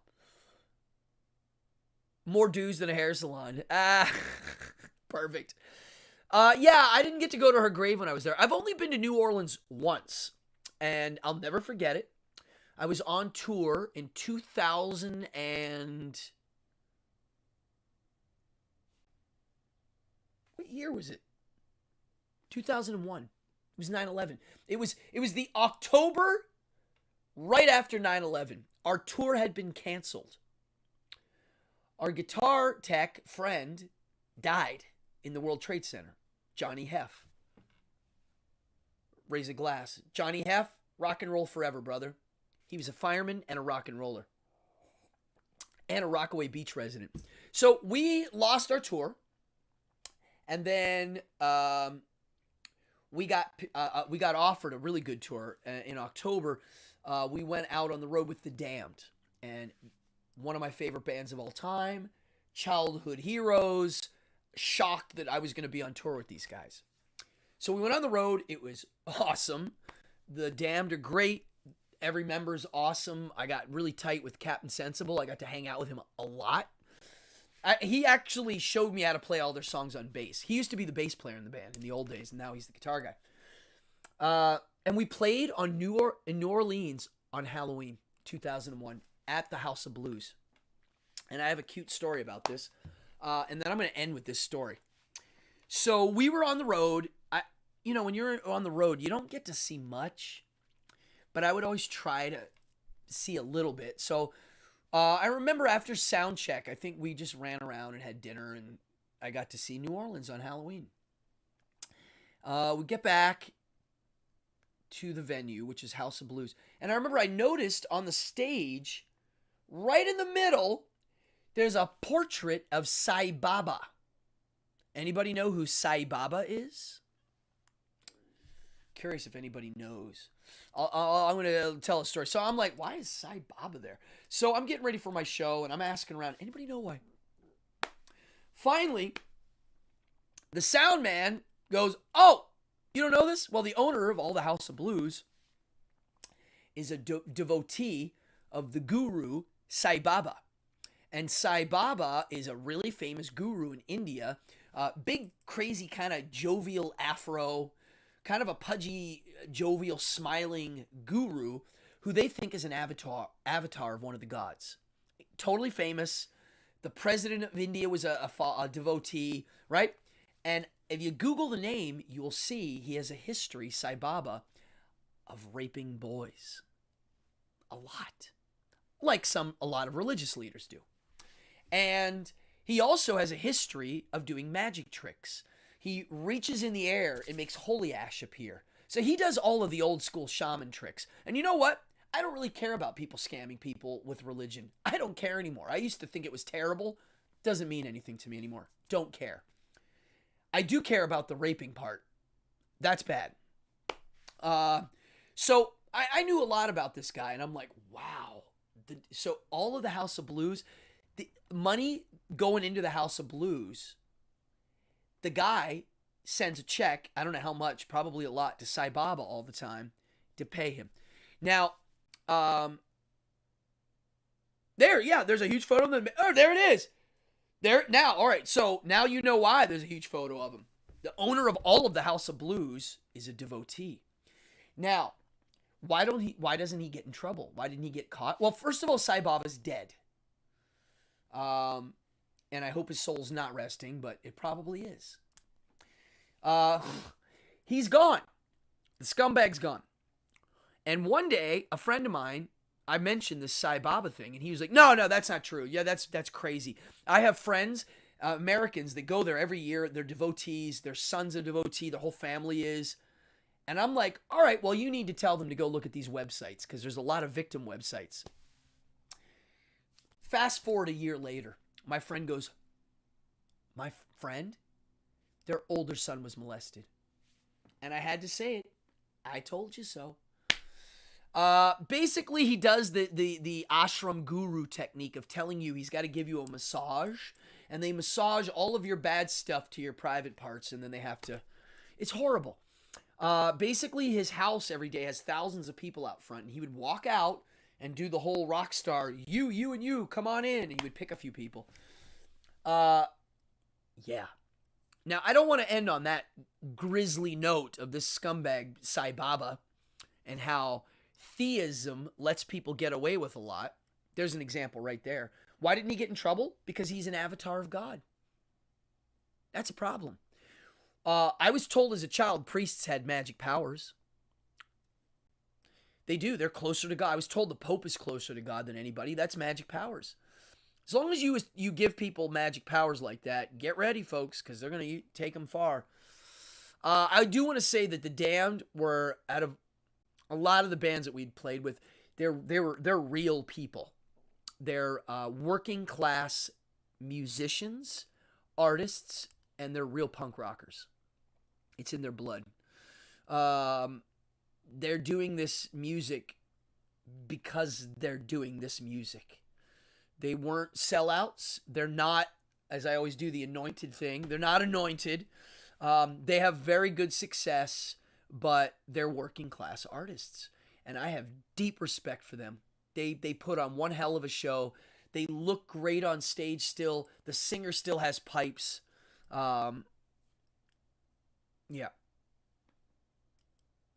More dues than a hair salon. Perfect. Yeah, I didn't get to go to her grave when I was there. I've only been to New Orleans once, and I'll never forget it. I was on tour in 2000 and... What year was it? 2001. It was 9/11. It was the October right after 9/11. Our tour had been canceled. Our guitar tech friend died in the World Trade Center, Johnny Heff. raise a glass. Johnny Heff, rock and roll forever, brother. He was a fireman and a rock and roller. And a Rockaway Beach resident. So we lost our tour. And then we got offered a really good tour in October. We went out on the road with The Damned. And one of my favorite bands of all time. Childhood heroes. Shocked that I was going to be on tour with these guys. So we went on the road. It was awesome. The Damned are great. Every member's awesome. I got really tight with Captain Sensible. I got to hang out with him a lot. He actually showed me how to play all their songs on bass. He used to be the bass player in the band in the old days, and now he's the guitar guy. And we played in New Orleans on Halloween 2001 at the House of Blues. And I have a cute story about this. And then I'm going to end with this story. So we were on the road. When you're on the road, you don't get to see much. But I would always try to see a little bit. So I remember after sound check, I think we just ran around and had dinner, and I got to see New Orleans on Halloween. We get back to the venue, which is House of Blues. And I remember I noticed on the stage, right in the middle, there's a portrait of Sai Baba. Anybody know who Sai Baba is? Curious if anybody knows. I'm going to tell a story. So I'm like, why is Sai Baba there? So I'm getting ready for my show, and I'm asking around. Anybody know why? Finally, the sound man goes, oh, you don't know this? Well, the owner of all the House of Blues is a devotee of the guru Sai Baba. And Sai Baba is a really famous guru in India. Big, crazy, kind of jovial afro, kind of a pudgy, jovial, smiling guru who they think is an avatar of one of the gods. Totally famous. The president of India was a devotee, right? And if you Google the name, you will see he has a history, Sai Baba, of raping boys. A lot. Like a lot of religious leaders do. And he also has a history of doing magic tricks. He reaches in the air and makes holy ash appear. So he does all of the old school shaman tricks. And you know what? I don't really care about people scamming people with religion. I don't care anymore. I used to think it was terrible. Doesn't mean anything to me anymore. Don't care. I do care about the raping part. That's bad. So I knew a lot about this guy, and I'm like, wow. So all of the House of Blues, the money going into the House of Blues, the guy sends a check, I don't know how much, probably a lot, to Sai Baba all the time to pay him. Now, there's a huge photo of them. Oh, there it is. There now. All right, so now you know why there's a huge photo of him. The owner of all of the House of Blues is a devotee. Now, why doesn't he get in trouble? Why didn't he get caught? Well, first of all, Sai Baba's dead. And I hope his soul's not resting, but it probably is. He's gone. The scumbag's gone. And one day, a friend of mine, I mentioned this Sai Baba thing, and he was like, no, that's not true. Yeah, that's crazy. I have friends, Americans, that go there every year. They're devotees. Their son's a devotee. Their whole family is. And I'm like, all right, well, you need to tell them to go look at these websites, because there's a lot of victim websites. Fast forward a year later, my friend goes, my friend, their older son was molested. And I had to say it. I told you so. Basically, he does the ashram guru technique of telling you he's got to give you a massage, and they massage all of your bad stuff to your private parts, and then they have to. It's horrible. Basically, his house every day has thousands of people out front, and he would walk out and do the whole rock star, you, and you, come on in, and he would pick a few people. Yeah. Now, I don't want to end on that grisly note of this scumbag Sai Baba and how theism lets people get away with a lot. There's an example right there. Why didn't he get in trouble? Because he's an avatar of God. That's a problem. I was told as a child priests had magic powers. They do. They're closer to God. I was told the Pope is closer to God than anybody. That's magic powers. As long as you give people magic powers like that, get ready, folks, because they're going to take them far. I do want to say that the Damned were, out of a lot of the bands that we'd played with, they're real people. They're working class musicians, artists, and they're real punk rockers. It's in their blood. They're doing this music because they're doing this music. They weren't sellouts. They're not, as I always do, the anointed thing. They're not anointed. They have very good success, but they're working class artists. And I have deep respect for them. They put on one hell of a show. They look great on stage still. The singer still has pipes. Yeah.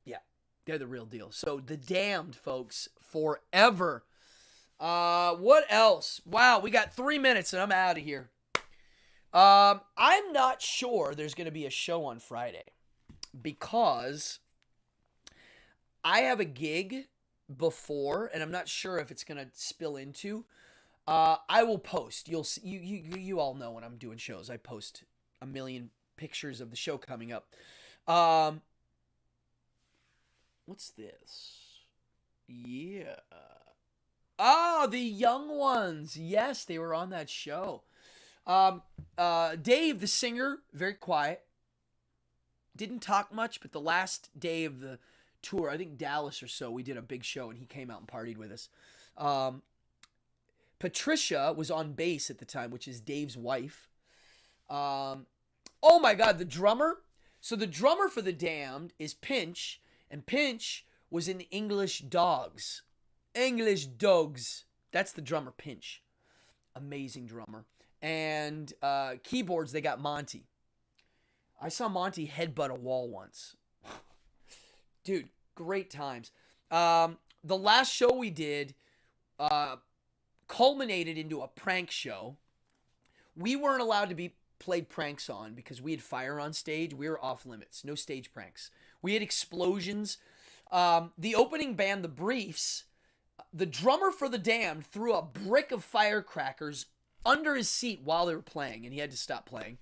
Yeah. They're the real deal. So the Damned, folks, forever. What else? Wow, we got 3 minutes and I'm out of here. I'm not sure there's going to be a show on Friday because I have a gig before, and I'm not sure if it's going to spill into. I will post. You'll see, you all know when I'm doing shows. I post a million pictures of the show coming up. What's this? Yeah. Oh, the Young Ones. Yes, they were on that show. Dave, the singer, very quiet. Didn't talk much, but the last day of the tour, I think Dallas or so, we did a big show and he came out and partied with us. Patricia was on bass at the time, which is Dave's wife. Oh my God, the drummer. So the drummer for the Damned is Pinch, and Pinch was in English Dogs. English Dogs. That's the drummer, Pinch. Amazing drummer. And keyboards, they got Monty. I saw Monty headbutt a wall once. Dude, great times. The last show we did culminated into a prank show. We weren't allowed to be played pranks on because we had fire on stage. We were off limits. No stage pranks. We had explosions. The opening band, the Briefs, the drummer for the Damned threw a brick of firecrackers under his seat while they were playing, and he had to stop playing.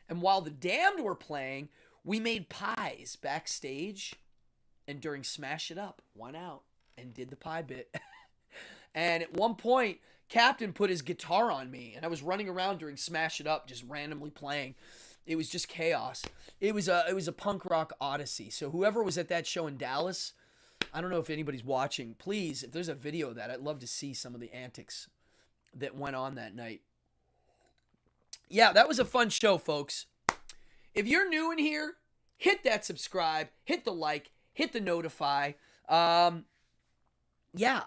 And while the Damned were playing, we made pies backstage, and during Smash It Up, went out and did the pie bit. And at one point, Captain put his guitar on me, and I was running around during Smash It Up, just randomly playing. It was just chaos. It was a punk rock odyssey. So whoever was at that show in Dallas, I don't know if anybody's watching. Please, if there's a video of that, I'd love to see some of the antics that went on that night. Yeah, that was a fun show, folks. If you're new in here, hit that subscribe, hit the like, hit the notify. Yeah,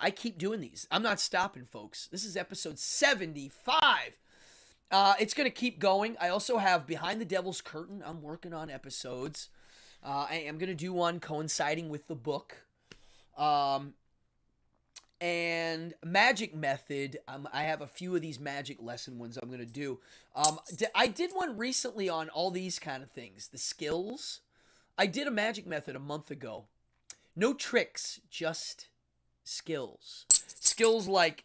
I keep doing these. I'm not stopping, folks. This is episode 75. It's going to keep going. I also have Behind the Devil's Curtain. I'm working on episodes. I am going to do one coinciding with the book. And Magic Method. I have a few of these magic lesson ones I'm going to do. I did one recently on all these kind of things. The skills. I did a Magic Method a month ago. No tricks, just skills. Skills like,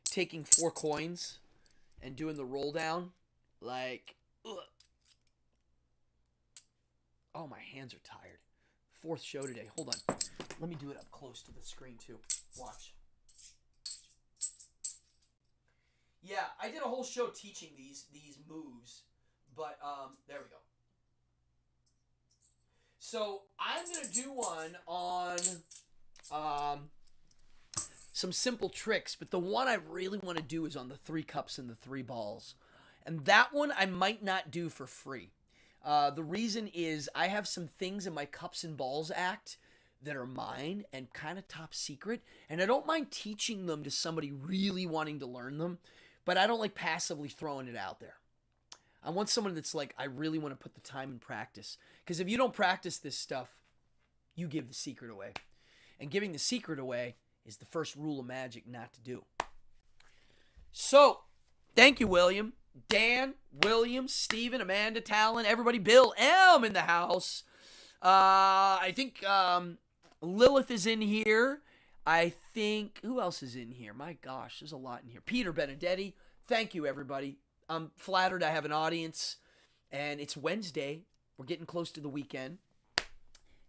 taking 4 coins and doing the roll down. Like, ugh. Oh, my hands are tired. 4th show today. Hold on. Let me do it up close to the screen, too. Watch. Yeah, I did a whole show teaching these moves, but there we go. So I'm going to do one on some simple tricks, but the one I really want to do is on the 3 cups and the 3 balls. And that one I might not do for free. The reason is I have some things in my cups and balls act that are mine and kind of top secret, and I don't mind teaching them to somebody really wanting to learn them, but I don't like passively throwing it out there. I want someone that's like, I really want to put the time and practice, because if you don't practice this stuff, you give the secret away, and giving the secret away is the first rule of magic not to do. So, thank you, William, Dan, William, Steven, Amanda, Talon, everybody, Bill M in the house. I think Lilith is in here. I think, who else is in here? My gosh, there's a lot in here. Peter Benedetti. Thank you, everybody. I'm flattered I have an audience, and it's Wednesday, We're getting close to the weekend.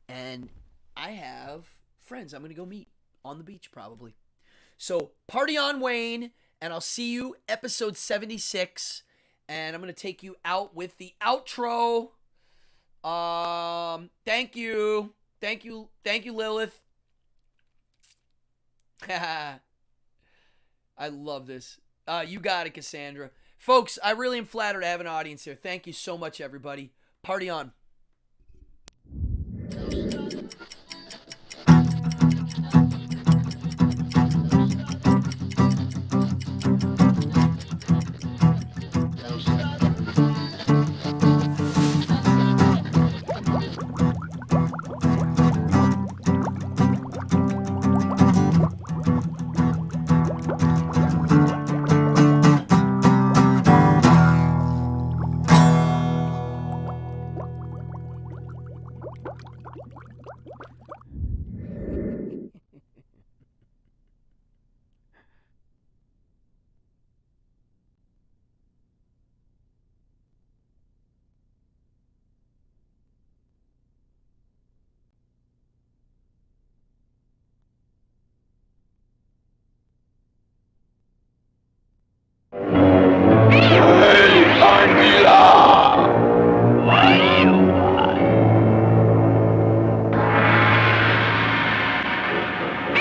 And I have friends I'm going to go meet on the beach probably. So party on, Wayne. And I'll see you episode 76. And I'm going to take you out with the outro. Thank you. Thank you, Lilith. I love this. You got it, Cassandra. Folks, I really am flattered to have an audience here. Thank you so much, everybody. Party on.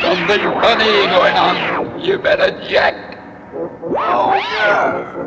Something funny going on. You better check. Oh, yeah.